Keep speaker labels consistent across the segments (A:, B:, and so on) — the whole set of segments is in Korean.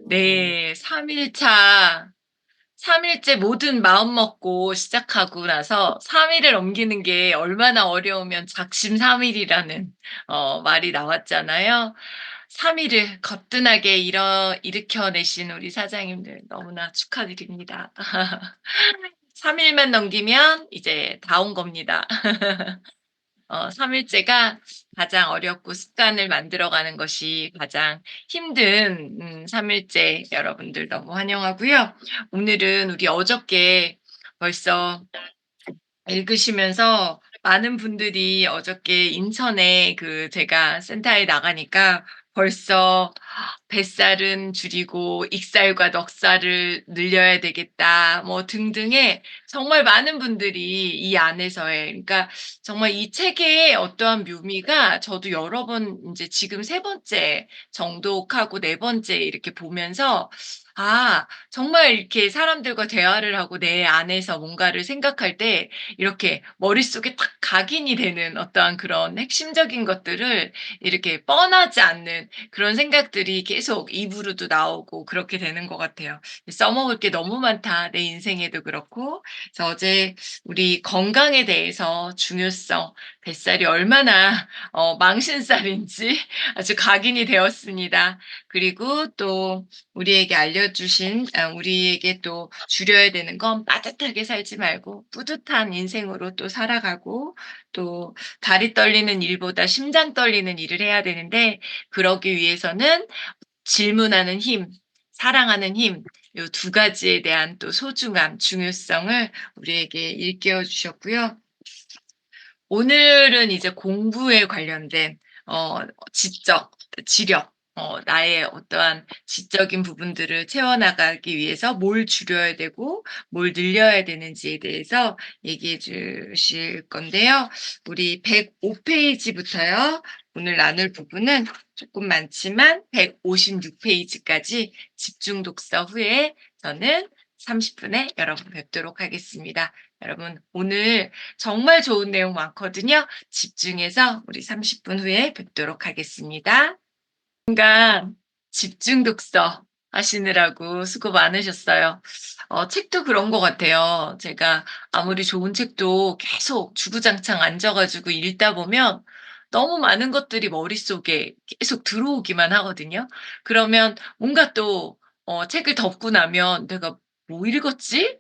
A: 네. 3 일차 3 일째 모든 마음 먹고 시작하고 나서 3 일을 넘기는 게 얼마나 어려우면 작심삼일이라는 말이 나왔잖아요. 3 일을 거뜬하게 일으켜 내신 우리 사장님들 너무나 축하드립니다. 3 일만 넘기면 이제 다 온 겁니다. 3 일째가 가장 어렵고 습관을 만들어가는 것이 가장 힘든 3 일째 여러분들 너무 환영하고요. 오늘은 우리 어저께 벌써 읽으시면서 많은 분들이 어저께 인천에 제가 센터에 나가니까 벌써 "뱃살은 줄이고 익살과 넉살을 늘려야 되겠다." 뭐 등등의 정말 많은 분들이 이 안에서의 그러니까 정말 이 책의 어떠한 묘미가 저도 여러 번 인제 지금 세 번째 정독하고 네 번째 이렇게 보면서 정말 이렇게 사람들과 대화를 하고 내 안에서 뭔가를 생각할 때 이렇게 머릿속에 딱 각인이 되는 어떠한 그런 핵심적인 것들을 이렇게 뻔하지 않는 그런 생각들이 계속 입으로도 나오고 그렇게 되는 것 같아요. '써먹을 게 너무 많다, 내 인생에도 그렇고.' 그래서 어제 우리 건강에 대해서 중요성, 뱃살이 얼마나 망신살인지 아주 각인이 되었습니다. 그리고 또 우리에게 알려주신 우리에게 또 줄여야 되는 건 빠듯하게 살지 말고 뿌듯한 인생으로 또 살아가고 또 다리 떨리는 일보다 심장 떨리는 일을 해야 되는데 그러기 위해서는 질문하는 힘, 사랑하는 힘 요 두 가지에 대한 또 소중함, 중요성을 우리에게 일깨워 주셨고요. 오늘은 이제 공부에 관련된 지적, 지력, 나의 어떠한 지적인 부분들을 채워나가기 위해서 뭘 줄여야 되고 뭘 늘려야 되는지에 대해서 얘기해 주실 건데요. 우리 105 페이지부터요. 오늘 나눌 부분은 조금 많지만 156 페이지까지 집중 독서 후에 저는 30 분에 여러분 뵙도록 하겠습니다. 여러분 오늘 정말 좋은 내용 많거든요. 집중해서 우리 30분 후에 뵙도록 하겠습니다. 그러니까 집중 독서 하시느라고 수고 많으셨어요. 책도 그런 것 같아요. 제가 아무리 좋은 책도 계속 주구장창 앉아 가지고 읽다 보면 너무 많은 것들이 머릿속에 계속 들어오기만 하거든요. 그러면 뭔가 또 책을 덮고 나면 '내가 뭐 읽었지?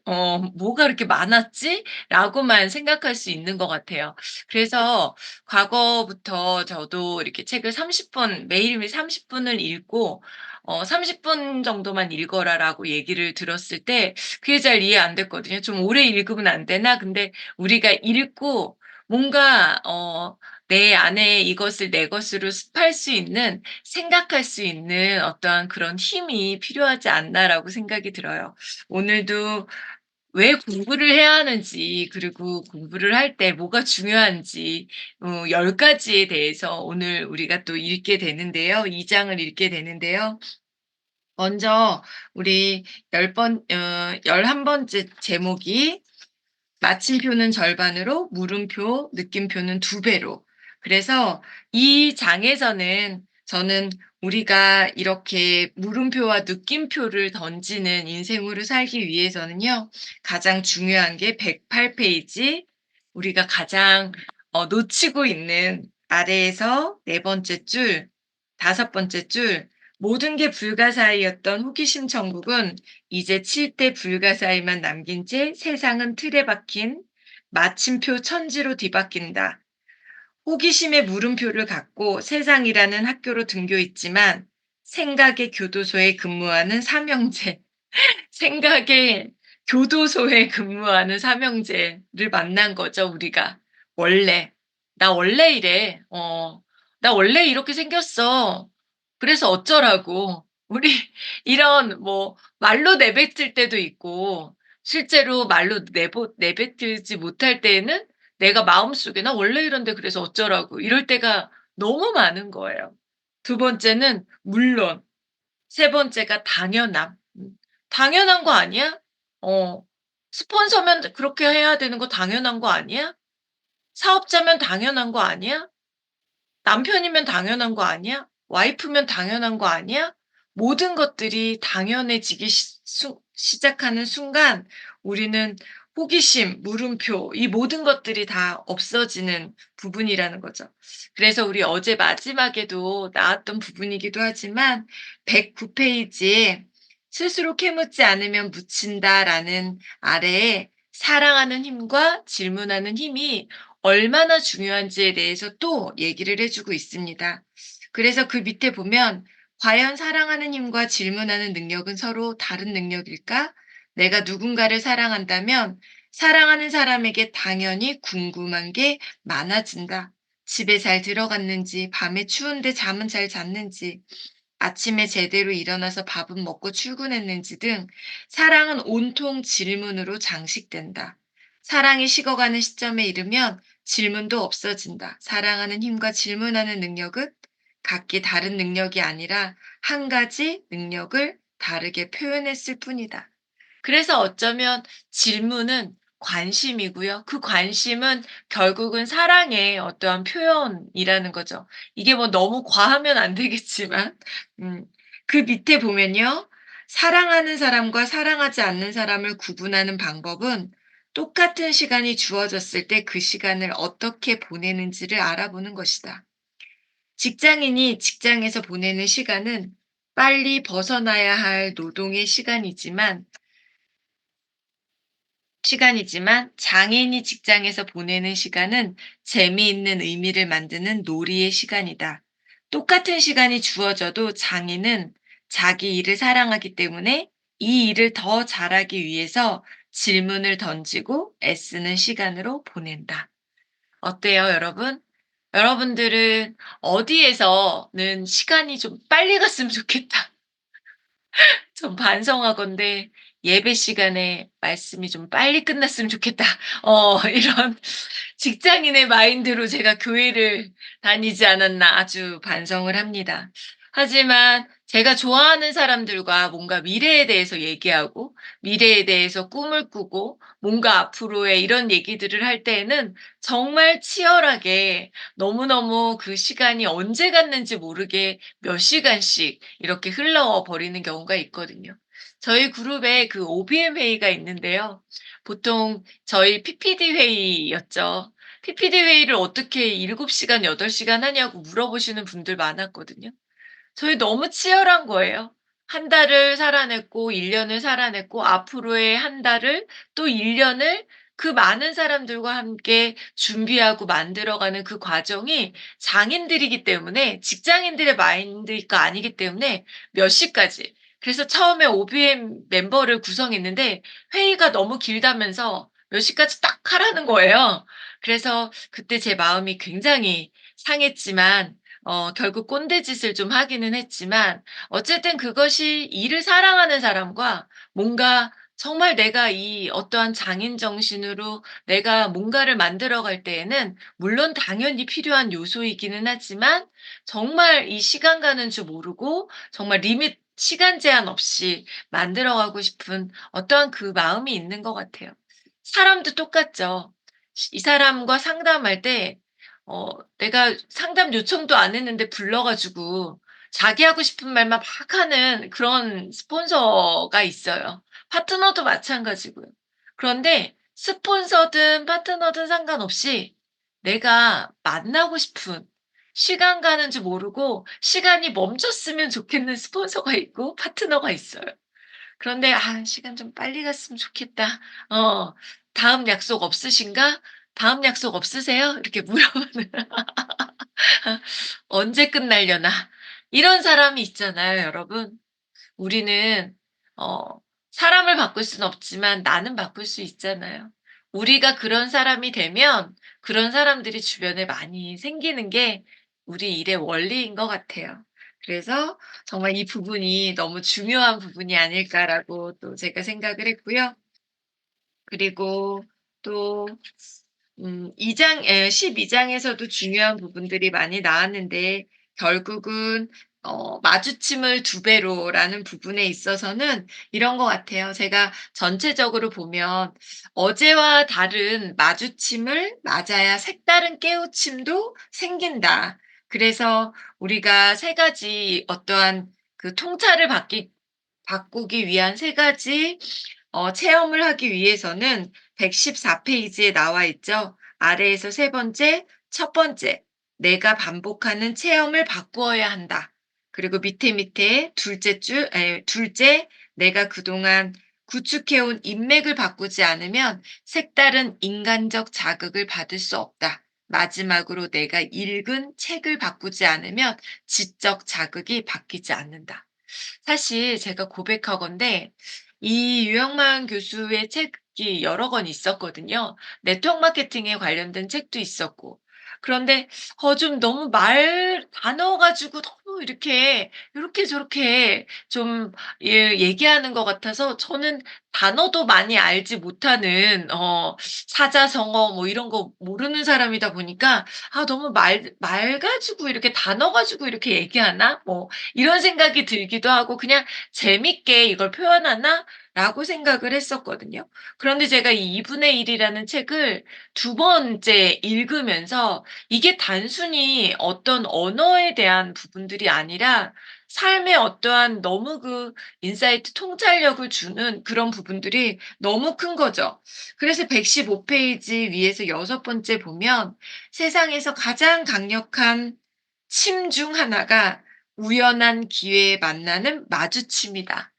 A: 뭐가 이렇게 많았지?'라고만 생각할 수 있는 것 같아요. 그래서 과거부터 저도 이렇게 책을 30분 매일매일 30 분을 읽고 30분 정도만 읽어라라고 얘기를 들었을 때 그게 잘 이해 안 됐거든요. '좀 오래 읽으면 안 되나?' 근데 우리가 읽고 뭔가 내 안에 이것을 내 것으로 습할 수 있는 생각할 수 있는 어떠한 그런 힘이 필요하지 않나라고 생각이 들어요. 오늘도 왜 공부를 해야 하는지 그리고 공부를 할 때 뭐가 중요한지 10 가지에 대해서 오늘 우리가 또 읽게 되는데요. 2 장을 읽게 되는데요. 먼저 우리 11 번째 제목이 마침표는 절반으로 물음표, 느낌표는 2 배로. 그래서 이 장에서는 저는 우리가 이렇게 물음표와 느낌표를 던지는 인생으로 살기 위해서는요. 가장 중요한 게 108 페이지 우리가 가장 놓치고 있는 아래에서 네 번째 줄, 다섯 번째 줄 모든 게 불가사의였던 호기심 천국은 이제 칠 대 불가사의만 남긴 채 세상은 틀에 박힌 마침표 천지로 뒤바뀐다. 호기심의 물음표를 갖고 세상이라는 학교로 등교했지만 생각의 교도소에 근무하는 삼형제, 생각의 교도소에 근무하는 삼형제를 만난 거죠, 우리가. 원래. "나 원래 이래." "나 원래 이렇게 생겼어. 그래서 어쩌라고." 우리 이런 말로 내뱉을 때도 있고 실제로 말로 내뱉지 못할 때에는 내가 마음속에 '나 원래 이런데 그래서 어쩌라고.' 이럴 때가 너무 많은 거예요. 두 번째는 물론. 세 번째가 당연함. '당연한 거 아니야? 어 스폰서면 그렇게 해야 되는 거 당연한 거 아니야? 사업자면 당연한 거 아니야? 남편이면 당연한 거 아니야? 와이프면 당연한 거 아니야?' 모든 것들이 당연해지기 시작하는 순간 우리는 호기심, 물음표 이 모든 것들이 다 없어지는 부분이라는 거죠. 그래서 우리 어제 마지막에도 나왔던 부분이기도 하지만 109 페이지에 "스스로 캐묻지 않으면 묻힌다."라는 아래에 사랑하는 힘과 질문하는 힘이 얼마나 중요한지에 대해서 또 얘기를 해 주고 있습니다. 그래서 그 밑에 보면 "과연 사랑하는 힘과 질문하는 능력은 서로 다른 능력일까? 내가 누군가를 사랑한다면 사랑하는 사람에게 당연히 궁금한 게 많아진다. 집에 잘 들어갔는지, 밤에 추운데 잠은 잘 잤는지, 아침에 제대로 일어나서 밥은 먹고 출근했는지 등 사랑은 온통 질문으로 장식된다. 사랑이 식어가는 시점에 이르면 질문도 없어진다. 사랑하는 힘과 질문하는 능력은 각기 다른 능력이 아니라 한 가지 능력을 다르게 표현했을 뿐이다. 그래서 어쩌면 질문은 관심이고요. 그 관심은 결국은 사랑의 어떠한 표현이라는 거죠. 이게 뭐 너무 과하면 안 되겠지만 음 그 밑에 보면요. 사랑하는 사람과 사랑하지 않는 사람을 구분하는 방법은 똑같은 시간이 주어졌을 때 그 시간을 어떻게 보내는지를 알아보는 것이다. 직장인이 직장에서 보내는 시간은 빨리 벗어나야 할 노동의 시간이지만 장애인이 직장에서 보내는 시간은 재미있는 의미를 만드는 놀이의 시간이다. 똑같은 시간이 주어져도 장애는 자기 일을 사랑하기 때문에 이 일을 더 잘하기 위해서 질문을 던지고 애쓰는 시간으로 보낸다. 어때요, 여러분? 여러분들은 어디에서는 시간이 좀 빨리 갔으면 좋겠다. 좀 반성하건대 '예배 시간에 말씀이 좀 빨리 끝났으면 좋겠다.' 이런 직장인의 마인드로 제가 교회를 다니지 않았나 아주 반성을 합니다. 하지만 제가 좋아하는 사람들과 뭔가 미래에 대해서 얘기하고 미래에 대해서 꿈을 꾸고 뭔가 앞으로의 이런 얘기들을 할 때에는 정말 치열하게 너무너무 그 시간이 언제 갔는지 모르게 몇 시간씩 이렇게 흘러버리는 경우가 있거든요. 저희 그룹에 그 OBM 회의가 있는데요. 보통 저희 PPD 회의였죠. PPD 회의를 어떻게 7 시간, 8 시간 하냐고 물어보시는 분들 많았거든요. 저희 너무 치열한 거예요. 한 달을 살아냈고 1 년을 살아냈고 앞으로의 한 달을 또 1 년을 그 많은 사람들과 함께 준비하고 만들어가는 그 과정이 장인들이기 때문에 직장인들의 마인드가 아니기 때문에 몇 시까지 그래서 처음에 OBM 멤버를 구성했는데 회의가 너무 길다면서 몇 시까지 딱 하라는 거예요. 그래서 그때 제 마음이 굉장히 상했지만 결국 꼰대짓을 좀 하기는 했지만 어쨌든 그것이 일을 사랑하는 사람과 뭔가 정말 내가 이 어떠한 장인 정신으로 내가 뭔가를 만들어 갈 때에는 물론 당연히 필요한 요소이기는 하지만 정말 이 시간 가는 줄 모르고 정말 리밋 시간 제한 없이 만들어 가고 싶은 어떠한 그 마음이 있는 것 같아요. 사람도 똑같죠. 이 사람과 상담할 때 내가 상담 요청도 안 했는데 불러 가지고 자기 하고 싶은 말만 막 하는 그런 스폰서가 있어요. 파트너도 마찬가지고요. 그런데 스폰서든 파트너든 상관없이 내가 만나고 싶은 시간 가는 줄 모르고 시간이 멈췄으면 좋겠는 스폰서가 있고 파트너가 있어요. 그런데 '아 시간 좀 빨리 갔으면 좋겠다.' 어 "다음 약속 없으신가? 다음 약속 없으세요?" 이렇게 물어보는 언제 끝날려나. 이런 사람이 있잖아요, 여러분. 우리는 어 사람을 바꿀 수는 없지만 나는 바꿀 수 있잖아요. 우리가 그런 사람이 되면 그런 사람들이 주변에 많이 생기는 게 우리 일의 원리인 것 같아요. 그래서 정말 이 부분이 너무 중요한 부분이 아닐까라고 또 제가 생각을 했고요. 그리고 또 12 장에서도 중요한 부분들이 많이 나왔는데 결국은 마주침을 두 배로라는 부분에 있어서는 이런 것 같아요. 제가 전체적으로 보면 어제와 다른 마주침을 맞아야 색다른 깨우침도 생긴다. 그래서 우리가 세 가지 어떠한 그 통찰을 바꾸기 위한 세 가지 체험을 하기 위해서는 114 페이지에 나와 있죠. 아래에서 세 번째, 첫 번째, 내가 반복하는 체험을 바꾸어야 한다. 그리고 밑에 둘째, 내가 그동안 구축해온 인맥을 바꾸지 않으면 색다른 인간적 자극을 받을 수 없다. 마지막으로 내가 읽은 책을 바꾸지 않으면 지적 자극이 바뀌지 않는다. 사실 제가 고백하건대 이 유영만 교수의 책이 여러 권 있었거든요. 네트워크 마케팅에 관련된 책도 있었고. 그런데 좀 너무 단어 가지고 너무 이렇게 요렇게 저렇게 좀 얘기하는 것 같아서 저는 단어도 많이 알지 못하는 사자성어 뭐 이런 거 모르는 사람이다 보니까 '아 너무 말 가지고 이렇게 단어 가지고 이렇게 얘기하나?' 뭐 이런 생각이 들기도 하고 '그냥 재밌게 이걸 표현하나?'라고 생각을 했었거든요. 그런데 제가 이 2분의 1 이라는 책을 두 번째 읽으면서 이게 단순히 어떤 언어에 대한 부분들이 아니라 삶의 어떠한 너무 그 인사이트 통찰력을 주는 그런 부분들이 너무 큰 거죠. 그래서 115 페이지 위에서 여섯 번째 보면 세상에서 가장 강력한 침 중 하나가 우연한 기회에 만나는 마주침이다.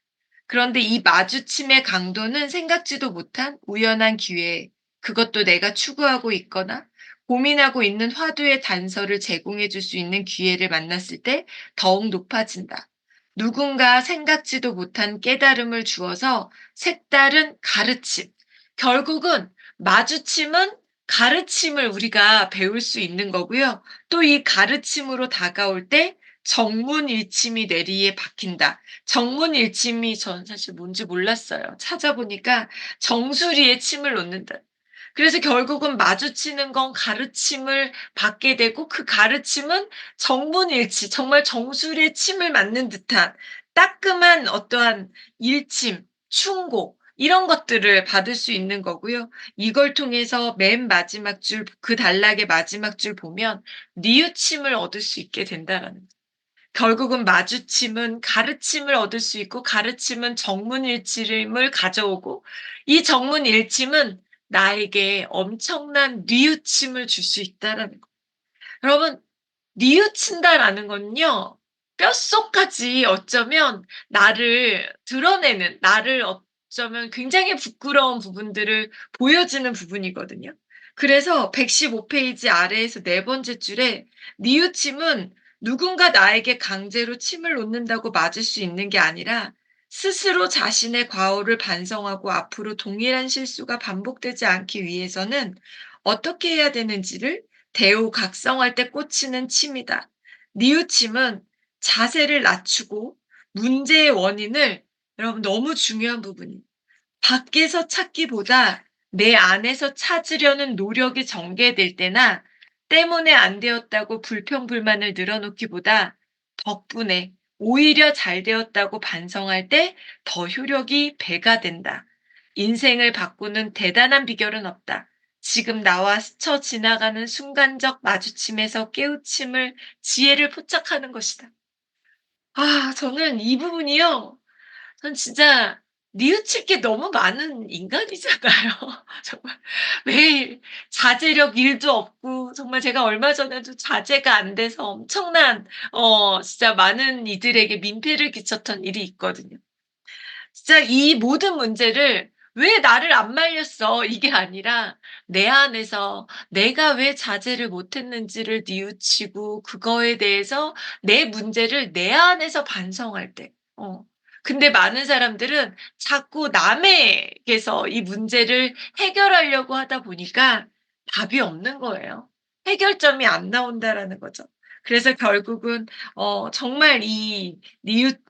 A: 그런데 이 마주침의 강도는 생각지도 못한 우연한 기회, 그것도 내가 추구하고 있거나 고민하고 있는 화두의 단서를 제공해 줄 수 있는 기회를 만났을 때 더욱 높아진다. 누군가 생각지도 못한 깨달음을 주어서 색다른 가르침. 결국은 마주침은 가르침을 우리가 배울 수 있는 거고요. 또 이 가르침으로 다가올 때 정문일침이 내리에 박힌다. 정문일침이 전 사실 뭔지 몰랐어요. 찾아보니까 정수리에 침을 놓는다. 그래서 결국은 마주치는 건 가르침을 받게 되고 그 가르침은 정문일치, 정말 정수리에 침을 맞는 듯한 따끔한 어떠한 일침, 충고 이런 것들을 받을 수 있는 거고요. 이걸 통해서 맨 마지막 줄, 그 단락의 마지막 줄 보면 뉘우침을 얻을 수 있게 된다라는 거예요. 결국은 마주침은 가르침을 얻을 수 있고 가르침은 정문일침을 가져오고 이 정문일침은 나에게 엄청난 뉘우침을 줄 수 있다라는 거. 여러분 뉘우친다라는 건요. 뼛속까지 어쩌면 나를 드러내는 나를 어쩌면 굉장히 부끄러운 부분들을 보여주는 부분이거든요. 그래서 115 페이지 아래에서 네 번째 줄에 뉘우침은 누군가 나에게 강제로 침을 놓는다고 맞을 수 있는 게 아니라 스스로 자신의 과오를 반성하고 앞으로 동일한 실수가 반복되지 않기 위해서는 어떻게 해야 되는지를 대우각성할 때 꽂히는 침이다. 뉘우침은 자세를 낮추고 문제의 원인을 여러분 너무 중요한 부분이 밖에서 찾기보다 내 안에서 찾으려는 노력이 전개될 때나 때문에 안 되었다고 불평불만을 늘어놓기보다 덕분에 오히려 잘 되었다고 반성할 때 더 효력이 배가 된다. 인생을 바꾸는 대단한 비결은 없다. 지금 나와 스쳐 지나가는 순간적 마주침에서 깨우침을, 지혜를 포착하는 것이다. 저는 이 부분이요. 전 진짜 뉘우칠 게 너무 많은 인간이잖아요. 정말 매일 자제력 1도 없고 정말 제가 얼마 전에도 자제가 안 돼서 엄청난 진짜 많은 이들에게 민폐를 끼쳤던 일이 있거든요. 진짜 이 모든 문제를 '왜 나를 안 말렸어?' 이게 아니라 내 안에서 내가 왜 자제를 못했는지를 뉘우치고 그거에 대해서 내 문제를 내 안에서 반성할 때 근데 많은 사람들은 자꾸 남에게서 이 문제를 해결하려고 하다 보니까 답이 없는 거예요. 해결점이 안 나온다라는 거죠. 그래서 결국은 정말 이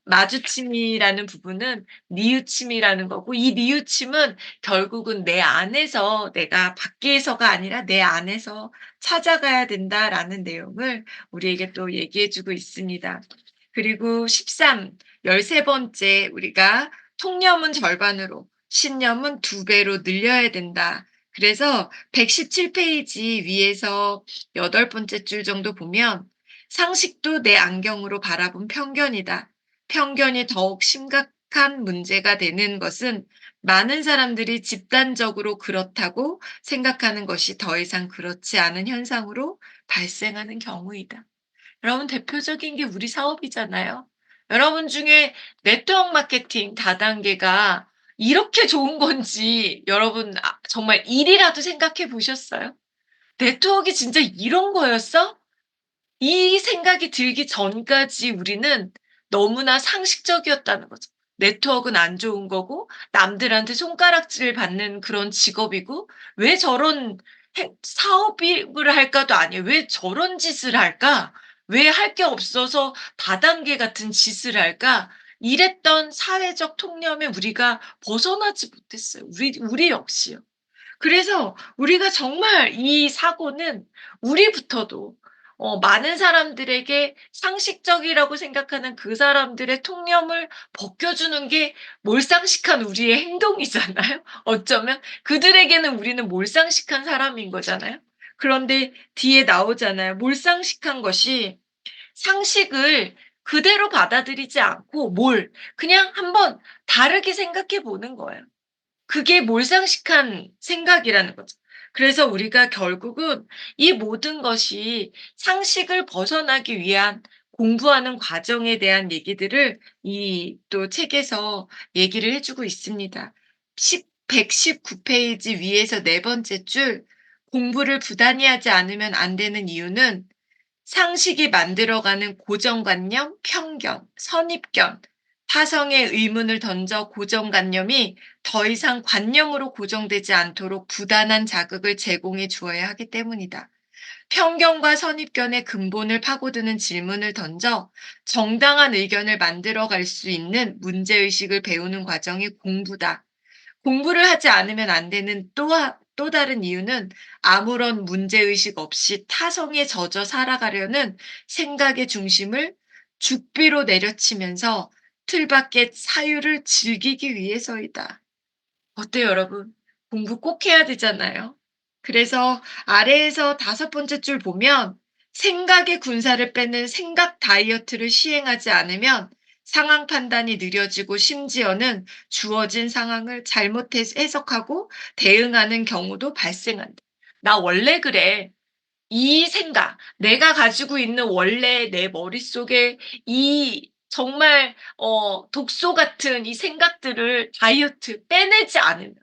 A: 마주침이라는 부분은 뉘우침이라는 거고 이 뉘우침은 결국은 내 안에서 내가 밖에서가 아니라 내 안에서 찾아가야 된다라는 내용을 우리에게 또 얘기해 주고 있습니다. 그리고 13, 13 번째 우리가 통념은 절반으로 신념은 2배로 늘려야 된다. 그래서 117 페이지 위에서 여덟 번째 줄 정도 보면 상식도 내 안경으로 바라본 편견이다. 편견이 더욱 심각한 문제가 되는 것은 많은 사람들이 집단적으로 그렇다고 생각하는 것이 더 이상 그렇지 않은 현상으로 발생하는 경우이다. 여러분 대표적인 게 우리 사업이잖아요. 여러분 중에 네트워크 마케팅 다단계가 이렇게 좋은 건지 여러분 정말 일이라도 생각해 보셨어요? '네트워크가 진짜 이런 거였어?' 이 생각이 들기 전까지 우리는 너무나 상식적이었다는 거죠. 네트워크는 안 좋은 거고 남들한테 손가락질을 받는 그런 직업이고 '왜 저런 행 사업을 할까?'도 아니에요. '왜 저런 짓을 할까? 왜 할 게 없어서 다단계 같은 짓을 할까?' 이랬던 사회적 통념에 우리가 벗어나지 못했어요. 우리 역시요. 그래서 우리가 정말 이 사고는 우리부터도 많은 사람들에게 상식적이라고 생각하는 그 사람들의 통념을 벗겨주는 게 몰상식한 우리의 행동이잖아요. 어쩌면 그들에게는 우리는 몰상식한 사람인 거잖아요. 그런데 뒤에 나오잖아요. 몰상식한 것이 상식을 그대로 받아들이지 않고 그냥 한번 다르게 생각해 보는 거예요. 그게 몰상식한 생각이라는 거죠. 그래서 우리가 결국은 이 모든 것이 상식을 벗어나기 위한 공부하는 과정에 대한 얘기들을 이 또 책에서 얘기를 해 주고 있습니다. 119 페이지 위에서 네 번째 줄 "공부를 부단히 하지 않으면 안 되는 이유는 상식이 만들어가는 고정관념, 편견, 선입견, 타성의 의문을 던져 고정관념이 더 이상 관념으로 고정되지 않도록 부단한 자극을 제공해 주어야 하기 때문이다. 편견과 선입견의 근본을 파고드는 질문을 던져 정당한 의견을 만들어 갈 수 있는 문제의식을 배우는 과정이 공부다. 공부를 하지 않으면 안 되는 또 다른 이유는 아무런 문제의식 없이 타성에 젖어 살아가려는 생각의 중심을 죽비로 내려치면서 틀밖의 사유를 즐기기 위해서이다. 어때요, 여러분? 공부 꼭 해야 되잖아요. 그래서 아래에서 다섯 번째 줄 보면 생각의 군사를 빼는 생각 다이어트를 시행하지 않으면 상황 판단이 느려지고 심지어는 주어진 상황을 잘못 해석하고 대응하는 경우도 발생한다. 나 원래 그래. 이 생각, 내가 가지고 있는 원래 내 머릿속에 이 정말 독소 같은 이 생각들을 다이어트 빼내지 않으면.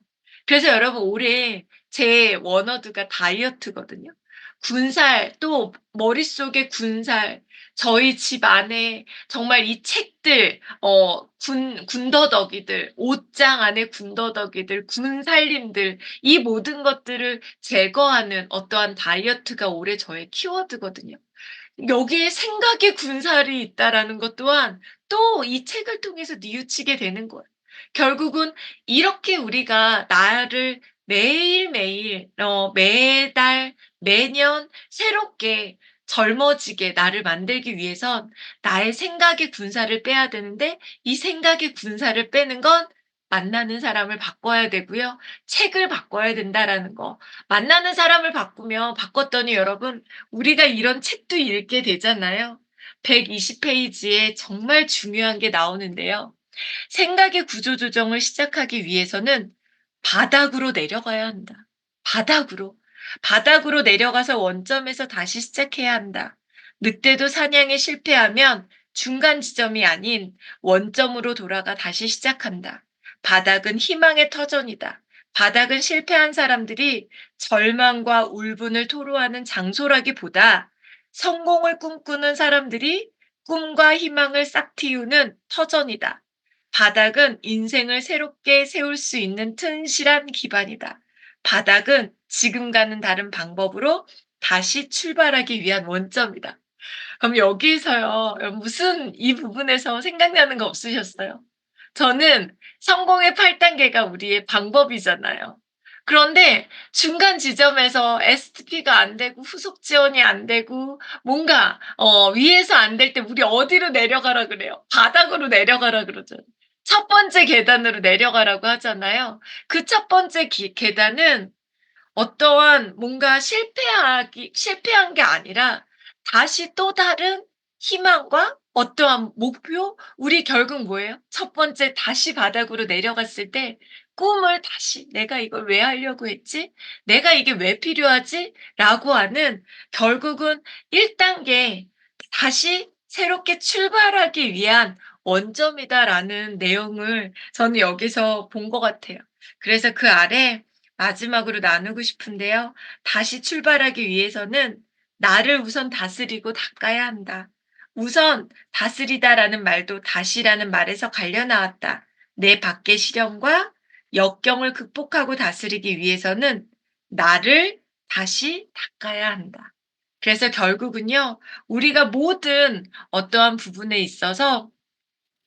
A: 그래서 여러분 올해 제 원어드가 다이어트거든요. 군살 또 머릿속에 군살, 저희 집 안에 정말 이 책들 군더더기들, 옷장 안에 군더더기들, 군살림들 이 모든 것들을 제거하는 어떠한 다이어트가 올해 저의 키워드거든요. 여기에 생각의 군살이 있다라는 것 또한 또 이 책을 통해서 뉘우치게 되는 거예요. 결국은 이렇게 우리가 나를 매일매일 매달 매년 새롭게 젊어지게 나를 만들기 위해선 나의 생각의 군살을 빼야 되는데 이 생각의 군살을 빼는 건 만나는 사람을 바꿔야 되고요. 책을 바꿔야 된다라는 거. 만나는 사람을 바꿨더니 여러분 우리가 이런 책도 읽게 되잖아요. 120 페이지에 정말 중요한 게 나오는데요. 생각의 구조 조정을 시작하기 위해서는 바닥으로 내려가야 한다. 바닥으로. 바닥으로 내려가서 원점에서 다시 시작해야 한다. 늑대도 사냥에 실패하면 중간 지점이 아닌 원점으로 돌아가 다시 시작한다. 바닥은 희망의 터전이다. 바닥은 실패한 사람들이 절망과 울분을 토로하는 장소라기보다 성공을 꿈꾸는 사람들이 꿈과 희망을 싹 틔우는 터전이다. 바닥은 인생을 새롭게 세울 수 있는 튼실한 기반이다. 바닥은 지금과는 다른 방법으로 다시 출발하기 위한 원점이다. 그럼 여기서요, 무슨 이 부분에서 생각나는 거 없으셨어요? 저는 성공의 8단계가 우리의 방법이잖아요. 그런데 중간 지점에서 STP가 안 되고 후속 지원이 안 되고 뭔가 위에서 안 될 때 우리 어디로 내려가라 그래요? 바닥으로 내려가라 그러죠. 첫 번째 계단으로 내려가라고 하잖아요. 그 첫 번째 계단은 어떠한 뭔가 실패한 게 아니라 다시 또 다른 희망과 어떠한 목표? 우리 결국 뭐예요? 첫 번째 다시 바닥으로 내려갔을 때 꿈을 다시 '내가 이걸 왜 하려고 했지? 내가 이게 왜 필요하지?' 라고 하는 결국은 1 단계 다시 새롭게 출발하기 위한 원점이다라는 내용을 저는 여기서 본 것 같아요. 그래서 그 아래 마지막으로 나누고 싶은데요. 다시 출발하기 위해서는 '나를 우선 다스리고 닦아야 한다.' 우선 다스리다라는 말도 다시라는 말에서 갈려 나왔다. 내 밖의 시련과 역경을 극복하고 다스리기 위해서는 나를 다시 닦아야 한다. 그래서 결국은요, 우리가 모든 어떠한 부분에 있어서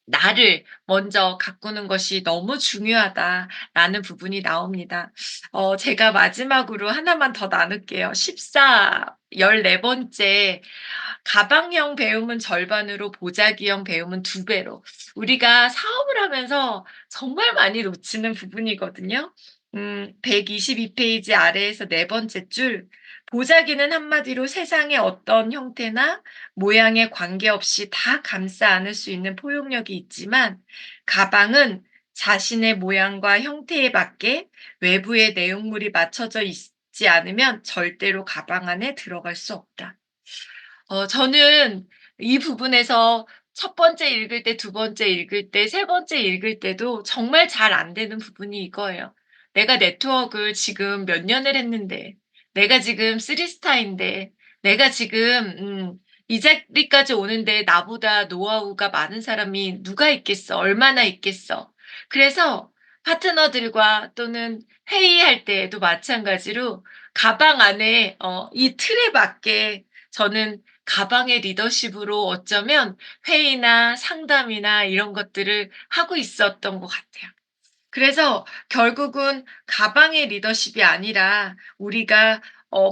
A: 나를 먼저 가꾸는 것이 너무 중요하다라는 부분이 나옵니다. 제가 마지막으로 하나만 더 나눌게요. 14 번째 가방형 배움은 절반으로 보자기형 배움은 2배로. 우리가 사업을 하면서 정말 많이 놓치는 부분이거든요. 122 페이지 아래에서 네 번째 줄. 보자기는 한마디로 세상의 어떤 형태나 모양에 관계없이 다 감싸 안을 수 있는 포용력이 있지만 가방은 자신의 모양과 형태에 맞게 외부의 내용물이 맞춰져 있지 않으면 절대로 가방 안에 들어갈 수 없다. 저는 이 부분에서 첫 번째 읽을 때, 두 번째 읽을 때, 세 번째 읽을 때도 정말 잘 안 되는 부분이 이거예요. 내가 네트워크를 지금 몇 년을 했는데, 내가 지금 3 스타인데, 내가 지금 이 자리까지 오는데 나보다 노하우가 많은 사람이 누가 있겠어? 얼마나 있겠어? 그래서 파트너들과 또는 회의할 때에도 마찬가지로 가방 안에 이 틀에 맞게 저는 가방의 리더십으로 어쩌면 회의나 상담이나 이런 것들을 하고 있었던 것 같아요. 그래서 결국은 가방의 리더십이 아니라 우리가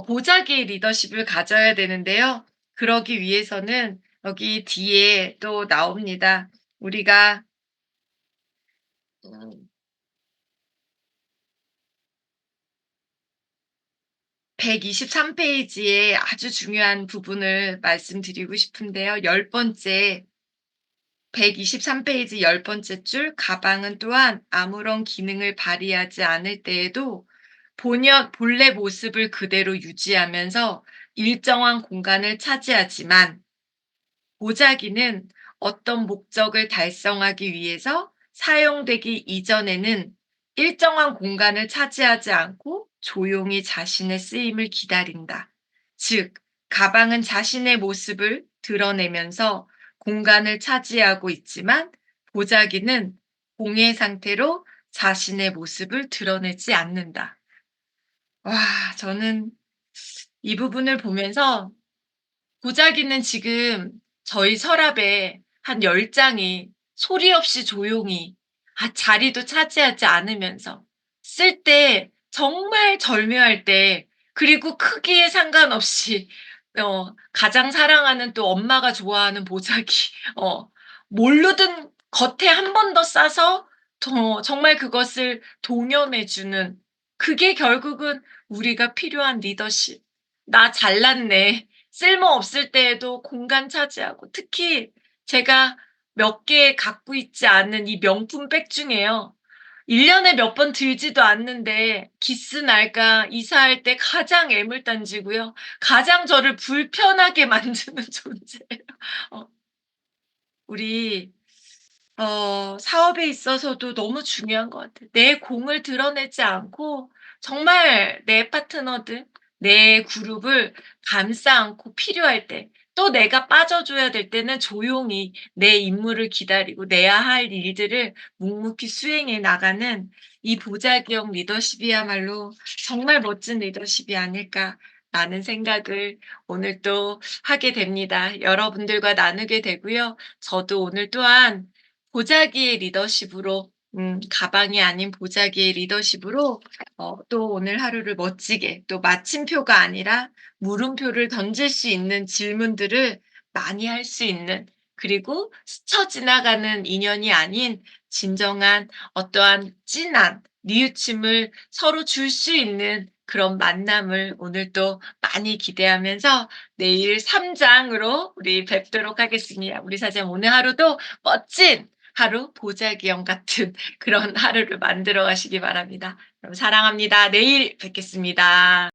A: 보자기의 리더십을 가져야 되는데요. 그러기 위해서는 여기 뒤에 또 나옵니다. 우리가 음 123 페이지에 아주 중요한 부분을 말씀드리고 싶은데요. 10번째 123 페이지 10번째 줄 가방은 또한 아무런 기능을 발휘하지 않을 때에도 본래 모습을 그대로 유지하면서 일정한 공간을 차지하지만 보자기는 어떤 목적을 달성하기 위해서 사용되기 이전에는 일정한 공간을 차지하지 않고 조용히 자신의 쓰임을 기다린다. 즉, 가방은 자신의 모습을 드러내면서 공간을 차지하고 있지만 보자기는 공의 상태로 자신의 모습을 드러내지 않는다. 와, 저는 이 부분을 보면서 보자기는 지금 저희 서랍에 한 10 장이 소리 없이 조용히 자리도 차지하지 않으면서 쓸 때 정말 절묘할 때 그리고 크기에 상관없이 가장 사랑하는 또 엄마가 좋아하는 보자기 어 모르든 겉에 한 번 더 싸서 정말 그것을 동염해 주는 그게 결국은 우리가 필요한 리더십. '나 잘났네.' 쓸모없을 때에도 공간 차지하고 특히 제가 몇 개 갖고 있지 않은 이 명품 백 중에요. 1 년에 몇 번 들지도 않는데 기스 날까 이사할 때 가장 애물단지고요. 가장 저를 불편하게 만드는 존재예요. 어 우리 사업에 있어서도 너무 중요한 것 같아요. 내 공을 드러내지 않고 정말 내 파트너들, 내 그룹을 감싸 안고 필요할 때 또 내가 빠져줘야 될 때는 조용히 내 임무를 기다리고 내야 할 일들을 묵묵히 수행해 나가는 이 보자기형 리더십이야말로 정말 멋진 리더십이 아닐까라는 생각을 오늘 또 하게 됩니다. 여러분들과 나누게 되고요. 저도 오늘 또한 보자기의 리더십으로 가방이 아닌 보자기의 리더십으로 또 오늘 하루를 멋지게 또 마침표가 아니라 물음표를 던질 수 있는 질문들을 많이 할 수 있는 그리고 스쳐 지나가는 인연이 아닌 진정한 어떠한 진한 뉘우침을 서로 줄 수 있는 그런 만남을 오늘 또 많이 기대하면서 내일 3 장으로 우리 뵙도록 하겠습니다. 우리 사장 오늘 하루도 멋진 하루, 보자기형 같은 그런 하루를 만들어 가시기 바랍니다. 그럼 사랑합니다. 내일 뵙겠습니다.